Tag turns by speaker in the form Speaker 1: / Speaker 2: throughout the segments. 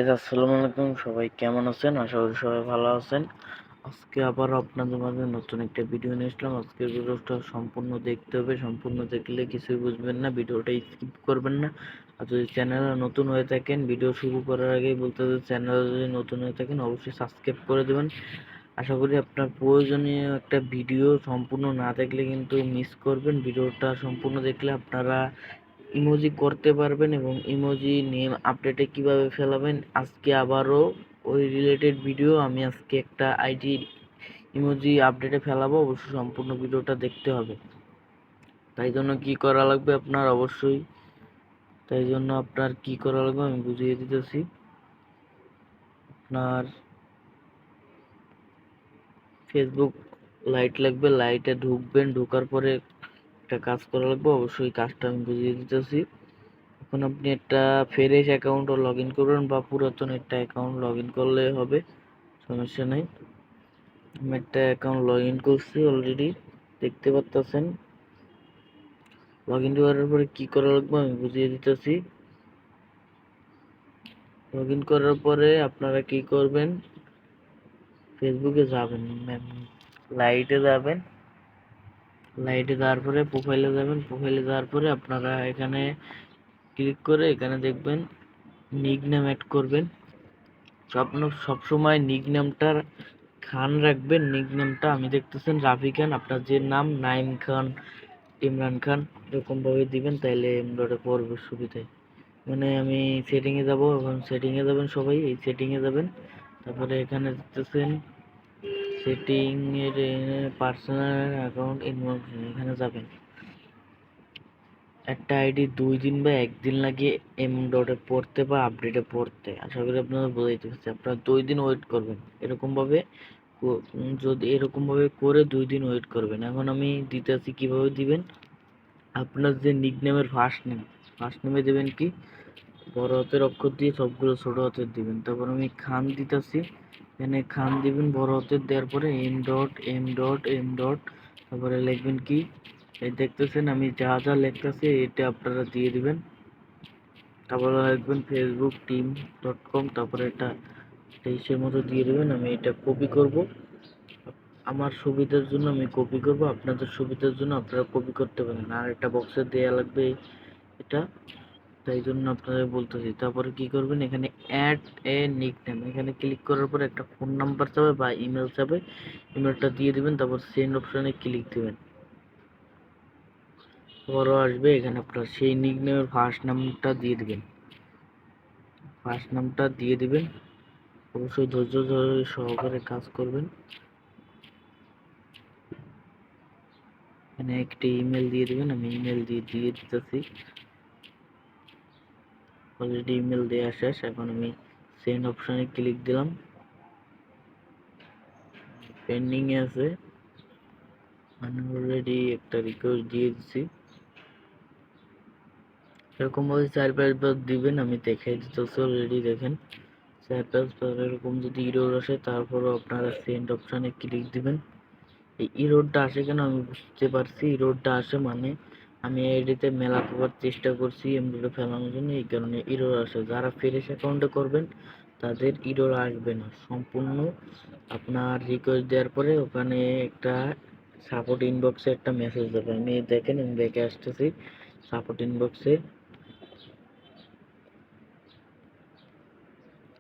Speaker 1: Guys আসসালামু আলাইকুম, সবাই কেমন আছেন? আশা করি সবাই ভালো আছেন। আজকে আবার আপনাদের মাঝে নতুন একটা ভিডিও নিয়ে আসলাম। আজকের ভিডিওটা সম্পূর্ণ দেখতে হবে, সম্পূর্ণ দেখলে কিছুই বুঝবেন না, ভিডিওটা স্কিপ করবেন না। আর যদি চ্যানেলে নতুন হয়ে থাকেন, ভিডিও শুরু করার আগেই বলতে হবে, চ্যানেলে যদি নতুন হয়ে থাকেন অবশ্যই সাবস্ক্রাইব করে দেবেন। আশা করি আপনার প্রয়োজনীয় একটা ভিডিও সম্পূর্ণ না দেখলে কিন্তু মিস করবেন। ভিডিওটা সম্পূর্ণ দেখলে আপনারা ইমোজি করতে পারবেন এবং ইমোজি নেম আপডেটে কিভাবে ফেলাবেন, আজকে আবারও ওই রিলেটেড ভিডিও। আমি আজকে একটা আইডি ইমোজি আপডেটে ফেলাবো, অবশ্যই সম্পূর্ণ ভিডিওটা দেখতে হবে। তাই জন্য কি করা লাগবে আপনার কি করা লাগবে আমি বুঝিয়ে দিতেছি। আপনার ফেসবুক লাইট লাগবে, লাইটে ঢুকবেন, ঢোকার পরে একটা কাজ করা লাগবে, অবশ্যই কাজটা আমি বুঝিয়ে দিতেছি। এখন আপনি একটা ফ্রেশ অ্যাকাউন্ট লগ ইন করবেন বা পুরাতন একটা অ্যাকাউন্ট লগ ইন করলে হবে, সমস্যা নেই। আমি একটা অ্যাকাউন্ট লগ ইন করছি অলরেডি, দেখতে পাচ্ছেন। লগ ইন করার পরে কি করা লাগবে আমি বুঝিয়ে দিতেছি। লগ ইন করার পরে আপনারা কি করবেন, ফেসবুকে যাবেন, লাইটে যাবেন, লাইটে যাওয়ার পরে প্রোফাইলে যাবেন, প্রোফাইলে যাওয়ার পরে আপনারা এখানে ক্লিক করে এখানে দেখবেন নিক নেম অ্যাড করবেন। সবসময় নিক নেমটা খান রাখবেন। নিক নেমটা আমি দেখতেছেন রাফি খান, আপনার যে নাম নাইম খান, ইমরান খান এরকম ভাবে দিবেন, তাইলে এমডটে পড়বে সুবিধায়। মানে আমি সেটিংয়ে যাব, এখন সেটিংয়ে যাবেন, সবাই এই সেটিংয়ে যাবেন। তারপরে এখানে দেখতেছেন সেটিং এর পার্সোনাল অ্যাকাউন্ট ইনফরমেশন, এখানে যাবেন। একটা আইডি 2 দিন বা 1 দিন লাগে এম ডটে পড়তে বা আপডেটে পড়তে। আশা করি আপনারা বুঝাইতে পারছি। আপনারা 2 দিন ওয়েট করবেন, যদি এরকম ভাবে করে 2 দিন ওয়েট করবেন। এখন আমি দিতেছি কিভাবে দিবেন। আপনার যে নিকনেমের ফার্স্ট নেমে দেবেন কি বড় হাতের অক্ষর দিয়ে, সবগুলো ছোট হাতের দিবেন। তারপর আমি খান দিতেছি, এখানে খান দিবেন বড় হাতের, দেওয়ার পরে এম ডট, তারপরে লিখবেন কি এই দেখতেছেন আমি যা যা লিখতেছি এটা আপনারা দিয়ে দিবেন। তারপরে লিখবেন facebook team.com, তারপরে এটা 23-এর মতো দিয়ে দেবেন। আমি এটা কপি করব, আমার সুবিধার জন্য আমি কপি করব, আপনাদের সুবিধার জন্য আপনারা কপি করতে পারেন। আর একটা বক্সে দেয়া লাগবে এটা, তাই জন্য আপনাদের বলতেছি। তারপরে কি করবেন, এখানে অ্যাড এ নিকনেম, এখানে ক্লিক করার পর একটা ফোন নাম্বার চাবে বা ইমেল চাবে, ইমেলটা দিয়ে দিবেন। তারপর সেন্ড অপশনে ক্লিক দিবেন, বড় আসবে, এখানে আপনার সেই নিকনেমের ফার্স্ট নামটা দিয়ে দিবেন। অবশ্যই ধৈর্য ধরে সহকারে কাজ করবেন। এখানে একটি ইমেল দিয়ে দিবেন, আমি ইমেল দিয়ে দিতেছি। অলরেডি ইমেল দেওয়া শেষ, এখন আমি সেন্ড অপশনে ক্লিক দিলাম, পেন্ডিং এ আছে। আমি অলরেডি একটা রিকোয়েস্ট দিয়ে দিচ্ছি। এরকম ভাবে 4-5 বার দিবেন, আমি দেখাই দিতেছি। অলরেডি দেখেন 4-5 বার এরকম যদি ইরর আসে, তারপরও আপনারা সেন্ড অপশনে ক্লিক দিবেন। এই ইরোডটা আসে কেন আমি বুঝতে পারছি। ইরোডটা আসে মানে আমি আইডিতে মেলা করার চেষ্টা করছি এমডি ফেলানোর জন্য, এই কারণে ইরোর আসে। যারা ফ্রেশ অ্যাকাউন্টে করবেন তাদের ইরোর আসবে না। সম্পূর্ণ আপনার রিকোয়েস্ট দেওয়ার পরে ওখানে একটা সাপোর্ট ইনবক্সে একটা মেসেজ দেবে। আমি দেখেন আমি ব্যাকে আসতেছি, সাপোর্ট ইনবক্সে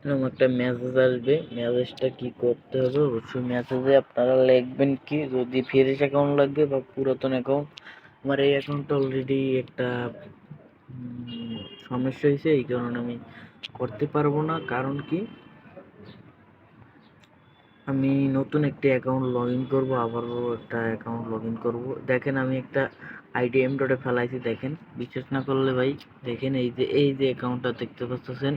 Speaker 1: এরকম একটা মেসেজ আসবে। মেসেজটা কি করতে হবে, অবশ্যই মেসেজে আপনারা লিখবেন কি, যদি ফ্রেশ অ্যাকাউন্ট লাগবে বা পুরাতন অ্যাকাউন্ট। আমার এই অ্যাকাউন্টটা অলরেডি একটা সমস্যা হয়েছে, এই কারণে আমি করতে পারবো না। কারণ কি, আমি নতুন একটি অ্যাকাউন্ট লগ ইন করবো, আবারও একটা অ্যাকাউন্ট লগ ইন করবো। দেখেন আমি একটা আইডি এম ডটে ফেলাইছি, দেখেন বিশ্বাস না করলে ভাই দেখেন, এই যে অ্যাকাউন্টটা দেখতে পাচ্ছেন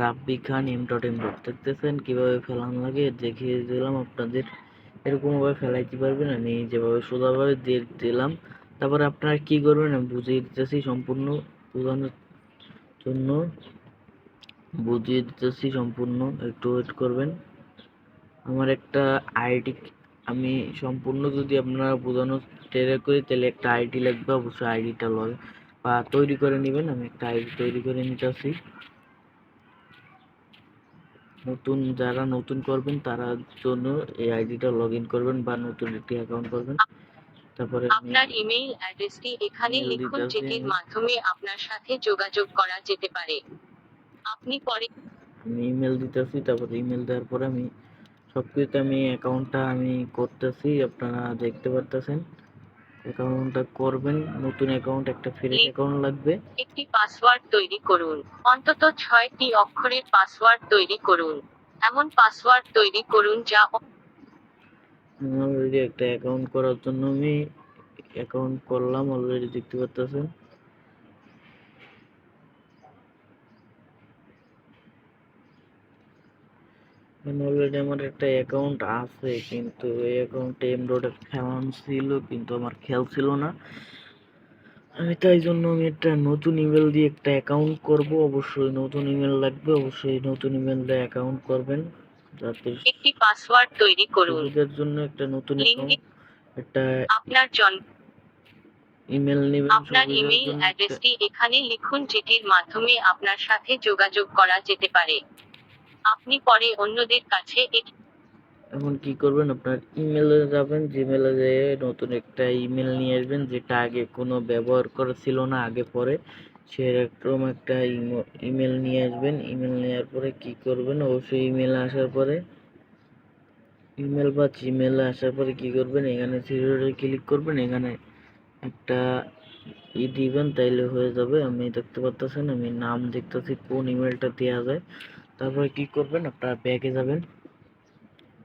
Speaker 1: রাব্বি খান এম ডট দেখতেছেন কিভাবে ফেলানো লাগে, দেখিয়ে দিলাম আপনাদের। এরকম ভাবে ফেলাইতে পারবেন, আমি যেভাবে সোজাভাবে দিয়ে দিলাম। তারপরে আপনারা কি করবেন আমি বুঝিয়ে দিতেছি, সম্পূর্ণ বোঝানোর জন্য বুঝিয়ে দিতেছি, সম্পূর্ণ একটু ওয়েট করবেন। আমার একটা আইডি, আমি সম্পূর্ণ যদি আপনারা বোঝানোর চেষ্টা করি তাহলে একটা আইডি লাগবে, অবশ্যই আইডিটা বা তৈরি করে নেবেন। আমি একটা আইডি তৈরি করে নিতেছি। নতুন যারা নতুন করবেন তারা জন্য এই আইডিটা লগ ইন করবেন বা নতুন একটি অ্যাকাউন্ট করবেন। তারপরে
Speaker 2: আপনার ইমেইল অ্যাড্রেসটি এখানে লিখুন যেটির মাধ্যমে আপনার সাথে যোগাযোগ করা যেতে পারে। আপনি পরে
Speaker 1: আমি ইমেল দিতেছি। তারপরে ইমেল দেওয়ার পরে আমি সবকিছুতে আমি অ্যাকাউন্টটা আমি করতেছি, আপনারা দেখতে পারতেছেন। অ্যাকাউন্টটা করবেন, নতুন অ্যাকাউন্ট একটা ফ্রেশ অ্যাকাউন্ট লাগবে।
Speaker 2: একটি পাসওয়ার্ড তৈরি করুন। অন্তত 6টি অক্ষরের পাসওয়ার্ড তৈরি করুন। এমন পাসওয়ার্ড তৈরি করুন যা
Speaker 1: অলরেডি একটা অ্যাকাউন্ট করার জন্য আমি অ্যাকাউন্ট করলাম, অলরেডি দেখতে পারতেছেন। অলরেডি আমার একটা অ্যাকাউন্ট আছে, কিন্তু এই অ্যাকাউন্টে এমডটে খেলানো ছিল, কিন্তু আমার খেয়াল ছিল না। আমি তাই জন্য আমি একটা নতুন ইমেল দিয়ে একটা অ্যাকাউন্ট করব। অবশ্যই নতুন ইমেল লাগবে, অবশ্যই নতুন ইমেল দিয়ে অ্যাকাউন্ট করবেন। যাতে
Speaker 2: একটি পাসওয়ার্ড তৈরি করুন।
Speaker 1: সুবিধার জন্য একটা নতুন অ্যাকাউন্ট, একটা
Speaker 2: আপনার
Speaker 1: ইমেল নেবেন
Speaker 2: আপনার
Speaker 1: সুবিধার
Speaker 2: ইমেইল
Speaker 1: জন্য একটা।
Speaker 2: অ্যাড্রেসটি এখানে লিখুন যেটির মাধ্যমে আপনার সাথে যোগাযোগ করা যেতে পারে। আপনি পরে অন্যদের কাছে
Speaker 1: এখন কি করবেন, আপনার ইমেলে যাবেন, জিমেলে যেয়ে নতুন একটা ইমেল নিয়ে আসবেন, যেটা আগে কোনো ব্যবহার করা ছিল না আগে পরে। সেরকম একটা ইমেল নিয়ে আসবেন। ইমেল নেওয়ার পরে কি করবেন, অবশ্যই ইমেল আসার পরে, ইমেল বা জিমেলে আসার পরে কি করবেন, এখানে থ্রি ক্লিক করবেন, এখানে একটা দিবেন, তাইলে হয়ে যাবে। আমি দেখতে পাচ্ছেন, আমি নাম দেখতেছি কোন ইমেলটা দেওয়া যায়। তারপরে কি করবেন, আপনারা ব্যাকে যাবেন।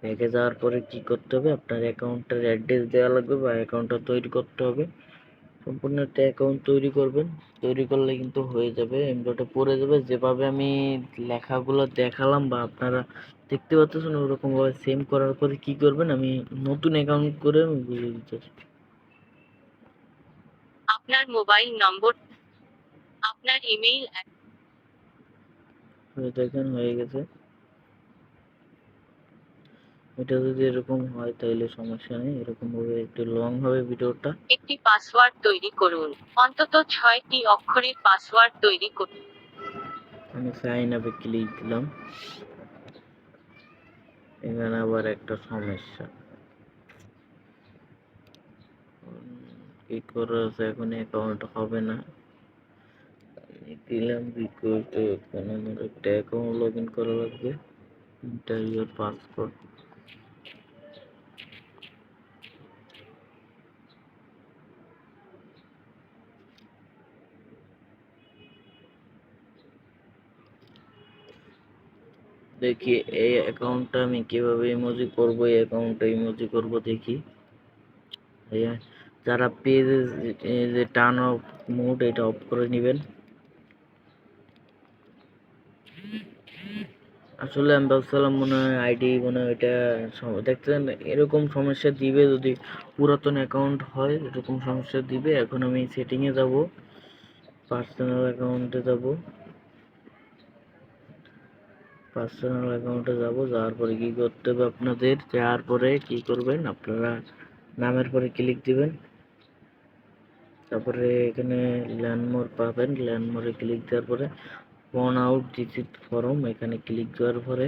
Speaker 1: ব্যাকে যাওয়ার পরে কি করতে হবে, আপনার অ্যাকাউন্টের অ্যাড্রেস দেওয়া লাগবে বা অ্যাকাউন্টটা তৈরি করতে হবে। সম্পূর্ণ একটা অ্যাকাউন্ট তৈরি করবেন। তৈরি করলে কিন্তু হয়ে যাবে, এমডটে পড়ে যাবে। যেভাবে আমি লেখাগুলো দেখালাম বা আপনারা দেখতে পাচ্ছেন, ওরকম ভাবে সেম করার পরে কি করবেন, আমি নতুন অ্যাকাউন্ট করে আমি বুঝিয়ে দিতেছি।
Speaker 2: আপনার মোবাইল নম্বর, আপনার ইমেইল
Speaker 1: দেখেন হয়ে গেছে। এটা যদি এরকম হয় তাহলে সমস্যা নেই, এরকম ভাবে একটু লং হবে ভিডিওটা।
Speaker 2: একটি পাসওয়ার্ড তৈরি করুন। অন্তত 6টি অক্ষরের পাসওয়ার্ড তৈরি করুন।
Speaker 1: আমি সাইন আপে ক্লিক দিলাম। এখানে আবার একটা সমস্যা, কি করা আছে, এখন অ্যাকাউন্ট হবে না। আমি দিলাম রিকোয়েস্ট, এখন আমার একটা অ্যাকাউন্ট লগ ইন করা লাগবে। Enter your password. দেখি এই অ্যাকাউন্টটা আমি কিভাবে ইমোজি করব, এই অ্যাকাউন্টটা ইমোজি করব দেখি। যারা পেজে যে টার্ন অফ মোড, এটা অফ করে নেবেন। আসলে আমি ভাবছিলাম মনে হয় আইডি মনে হয় এটা দেখছেন এরকম সমস্যা দিবে, যদি পুরাতন অ্যাকাউন্ট হয় এরকম সমস্যা দিবে। এখন আমি সেটিংয়ে যাব, পার্সোনাল অ্যাকাউন্টে যাব, যাওয়ার পরে কি করতে হবে আপনাদের, যাওয়ার পরে কি করবেন, আপনারা নামের পরে ক্লিক দিবেন। তারপরে এখানে ল্যান্ডমার্ক পাবেন, ল্যান্ডমার্কে ক্লিক দেওয়ার পরে ফোন আউট দিস ফর্ম, এখানে ক্লিক দেওয়ার পরে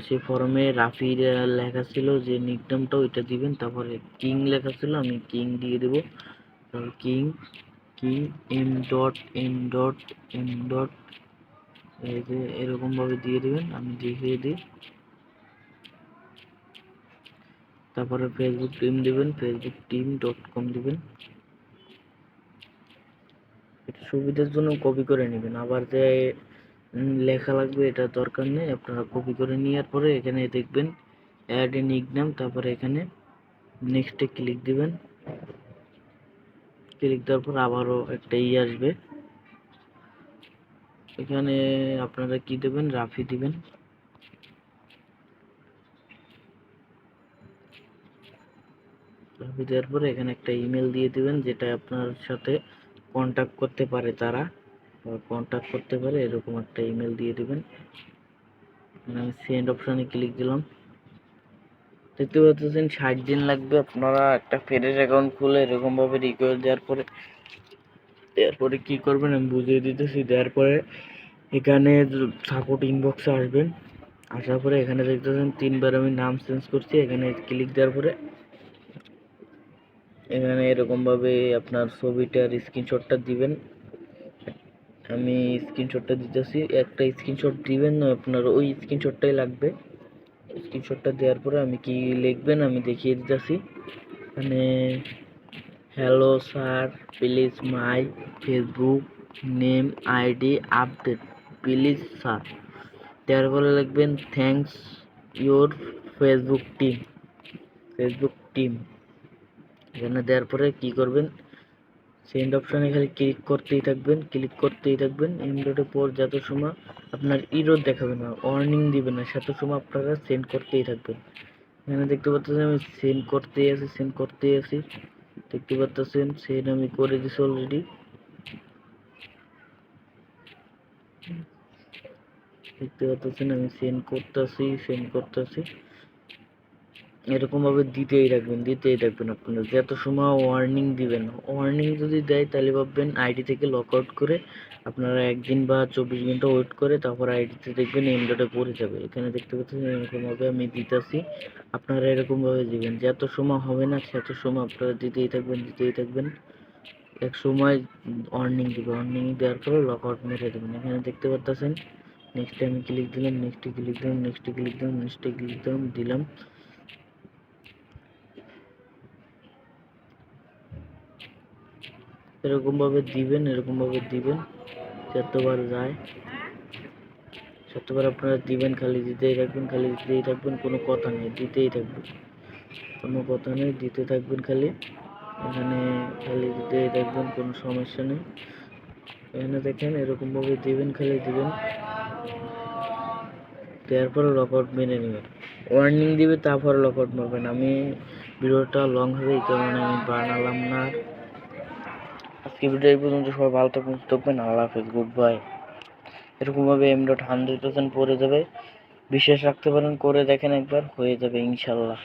Speaker 1: সেই ফর্মে রাফির লেখা ছিল যে নিকনেমটা, ওইটা দিবেন। তারপরে কিং লেখা ছিল, আমি কিং দিয়ে দেব। তারপর কিং কিং এম ডট এই যে এরকম ভাবে দিয়ে দিবেন, আমি দেখিয়ে দিই। তারপরে ফেসবুক টিম দিবেন, facebook team.com দিবেন। এটা সুবিধার জন্য কপি করে নেবেন, আবার যে লেখা লাগবে এটা দরকার নেই। আপনারা কপি করে নেওয়ার পরে এখানে দেখবেন অ্যাড এ নিকনেম, তারপরে এখানে নেক্সটে ক্লিক দিবেন। ক্লিক দেওয়ার পর আবারও একটা আসবে, এখানে আপনারা কি দেবেন, রাফি দিবেন। রাফি দেওয়ার পরে এখানে একটা ইমেল দিয়ে দিবেন, যেটা আপনার সাথে কন্ট্যাক্ট করতে পারে, তারা কন্ট্যাক্ট করতে পারে, এরকম একটা ইমেল দিয়ে দিবেন। আমি সেন্ড অপশনে ক্লিক দিলাম। দেখতে পাচ্ছেন 60 দিন লাগবে, আপনারা একটা ফ্রেশ অ্যাকাউন্ট খুলে এরকম ভাবে রিকোয়েস্ট দেওয়ার পরে কি করবেন আমি বুঝিয়ে দিতেছি। দেওয়ার পরে এখানে সাপোর্ট ইনবক্সে আসবেন, আসার পরে এখানে দেখতেছেন 3 বার আমি নাম চেঞ্জ করছি। এখানে ক্লিক দেওয়ার পরে এখানে এরকম ভাবে আপনার ছবিটার স্ক্রিনশটটা দিবেন। আমি স্ক্রিনশটটা দিতেছি। একটা স্ক্রিনশট দিবেন না, আপনার ওই স্ক্রিনশটটাই লাগবে। স্ক্রিনশটটা দেওয়ার পরে আমি কি লিখবেন আমি দেখিয়ে দিতেছি। মানে hello sir, please my Facebook name ID update please sir. তারপরে লিখবেন থ্যাঙ্কস ইউর ফেসবুক টিম। এখানে দেওয়ার পরে কি করবেন, সেন্ড অপশানে খালি ক্লিক করতেই থাকবেন। ইনডটের পর যত সময় আপনার ইরর দেখাবে না, ওয়ার্নিং দিবে না, সেত সময় আপনারা সেন্ড করতেই থাকবেন। এখানে দেখতে পাচ্ছেন আমি সেন্ড করতেই আছি। দেখতে পাচ্ছেন সেন্ড আমি করে দিছি অলরেডি। দেখতে পাচ্ছেন আমি সেন্ড করতেছি। এরকম ভাবে দিতেই থাকবেন আপনারা যত সময় ওয়ার্নিং দিবেন। ওয়ার্নিং যদি দেয় তাহলে ভাববেন আইডি থেকে লক আউট করে আপনারা 1 দিন বা 24 ঘন্টা ওয়েট করে তারপর আইডিতে দেখবেন এন্ডটা পড়ে যাবে। এখানে দেখতে পাচ্ছেন এরকম ভাবে আমি দিতেছি। আপনারা এরকম ভাবে দিবেন, যত সময় হবে না তত সময় আপনারা দিতেই থাকবেন। এক সময় ওয়ার্নিং দেওয়ার পরে লক আউট মেরে দেবেন। এখানে দেখতে পাচ্ছেন নেক্সটে আমি ক্লিক দিলাম, দিলাম। এরকম ভাবে দিবেন যতবার যায় ততবার আপনারা দিবেন। খালি দিতেই থাকবেন, কোনো কথা নেই, দিতে থাকবেন খালি। এখানে খালি দিতেই থাকবেন, কোনো সমস্যা নেই। এখানে দেখেন এরকম ভাবে খালি দিবেন। তারপরে লক আউট মেনে নেবেন। ওয়ার্নিং দিবে তারপরে লক আউট মারবেন। আমি ভিডিওটা লং হবে এই কারণে আমি বানালাম না। আজকে ভিডিও এই পর্যন্ত। সবাই ভালো থাকবেন। আল্লাহ হাফেজ, গুড বাই। এরকম ভাবে M.M.M.new 100% পড়ে যাবে। বিশ্বাস রাখতে পারেন, করে দেখেন একবার, হয়ে যাবে ইনশাল্লাহ।